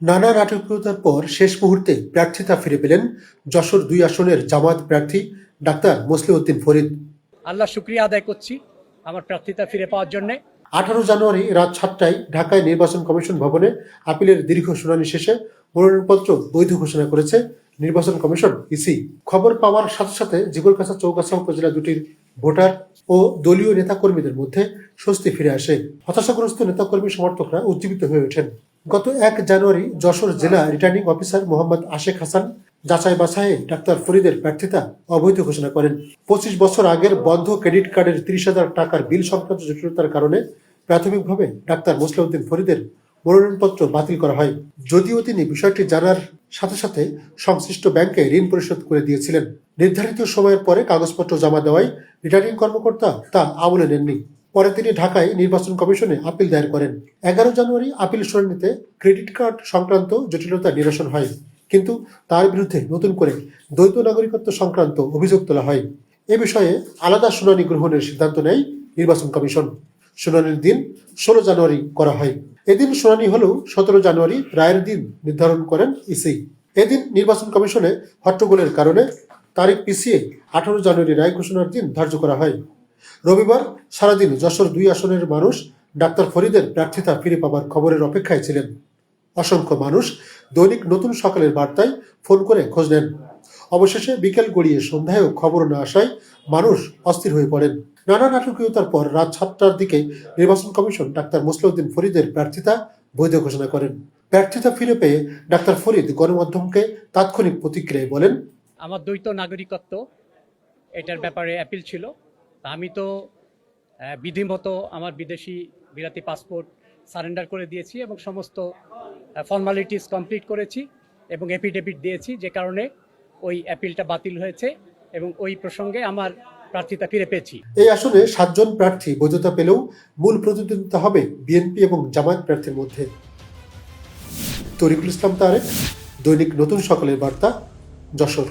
নানা নাটকীয়তার পর শেষ মুহূর্তে প্রার্থিতা ফিরে পেলেন যশোর ২ আসনের জামায়াত প্রার্থী ডাক্তার মোসলেউদ্দিন ফরিদ। আল্লাহ শুকরিয়া আদায় করছি আমার প্রার্থিতা ফিরে পাওয়ার জন্য। 18 জানুয়ারি রাত 7টায় ঢাকায় নির্বাচন কমিশন ভবনে আপিলের দীর্ঘ শুনানি শেষে মনোনয়নপত্র বৈধ ঘোষণা করেছে নির্বাচন কমিশন ইসি। খবর পাওয়ার সাথে সাথে জীবনকাছা চৌগাছা উপজেলা দুটির ভোটার ও দলীয় নেতাকর্মীদের মধ্যে স্বস্তি ফিরে আসে। হতাশাগ্রস্ত নেতাকর্মী সমর্থকরা উজ্জীবিত হয়ে ওঠেন। গত 1 জানুয়ারি যশোর জেলা রিটার্নিং অফিসার মোহাম্মদ আশেক হাসান যাচাই বাছাইয়ে ডাক্তার ফরিদের প্রার্থিতা অবৈধ ঘোষণা করেন। 25 বছর আগের বন্ধ ক্রেডিট কার্ডের 30,000 টাকার বিল সংক্রান্ত জটিলতার কারণে প্রাথমিকভাবে ডাক্তার মোসলেউদ্দিন ফরিদের মনোনয়নপত্র বাতিল করা হয়। যদিও তিনি বিষয়টি জানার সাথে সাথে সংশ্লিষ্ট ব্যাংকে ঋণ পরিশোধ করে দিয়েছিলেন। নির্ধারিত সময়ের পরে কাগজপত্র জমা দেওয়ায় রিটার্নিং কর্মকর্তা তা আমলে নেননি। পরে তিনি ঢাকায় নির্বাচন কমিশনে আপিল দায়ের করেন। 11 জানুয়ারি আপিল শুনানিতে ক্রেডিট কার্ড সংক্রান্ত জটিলতা নিরসন হয়, কিন্তু তার বিরুদ্ধে নতুন করে দ্বৈত নাগরিকত্ব সংক্রান্ত অভিযোগ তোলা হয়। এ বিষয়ে আলাদা শুনানি গ্রহণের সিদ্ধান্ত নেয় নির্বাচন কমিশন। শুনানির দিন 16 জানুয়ারি করা হয়। এদিন শুনানি হলেও 17 জানুয়ারি রায়ের দিন নির্ধারণ করেন ইসি। এদিন নির্বাচন কমিশনে হট্টগোলের কারণে তারিখ পিছিয়ে 18 জানুয়ারি রায় ঘোষণার দিন ধার্য করা হয়। রবিবার সারাদিন যশোর 2 আসনের মানুষ ডাক্তার ফরিদের প্রার্থিতা ফিরে পাবার খবরের অপেক্ষায় ছিলেন। অসংখ্য মানুষ দৈনিক নতুন সকালের বার্তায় ফোন করে খোঁজ নেন। অবশেষে বিকেল গড়িয়ে সন্ধ্যায়ও খবর না আসায় মানুষ অস্থির হয়ে পড়েন। নানা নাটকীয়তার পর রাত 7টার দিকে নির্বাচন কমিশন ডাক্তার মোসলেউদ্দিন ফরিদের প্রার্থিতা বৈধ ঘোষণা করেন। প্রার্থিতা ফিরে পেয়ে ডাক্তার ফরিদ গণমাধ্যমকে তাৎক্ষণিক প্রতিক্রিয়ায় বলেন, আমার দ্বৈত নাগরিকত্ব এটার ব্যাপারে অ্যাপিল ছিল। আমি তো বিধিমতো আমার বিদেশি বিলাতি পাসপোর্ট সারেন্ডার করে দিয়েছি এবং সমস্ত ফর্মালিটিস কমপ্লিট করেছি এবং এফিডেভিট দিয়েছি, যে কারণে ওই অ্যাপিলটা বাতিল হয়েছে এবং ওই প্রসঙ্গে আমার প্রার্থিতা ফিরে পেয়েছি। এই আসনে 7 জন প্রার্থী বৈধতা পেলেও মূল প্রতিদ্বন্দ্বিতা হবে বিএনপি এবং জামায়াত প্রার্থীর মধ্যে। তরিকুল ইসলাম তারেক, দৈনিক নতুন সকালের বার্তা, যশোর।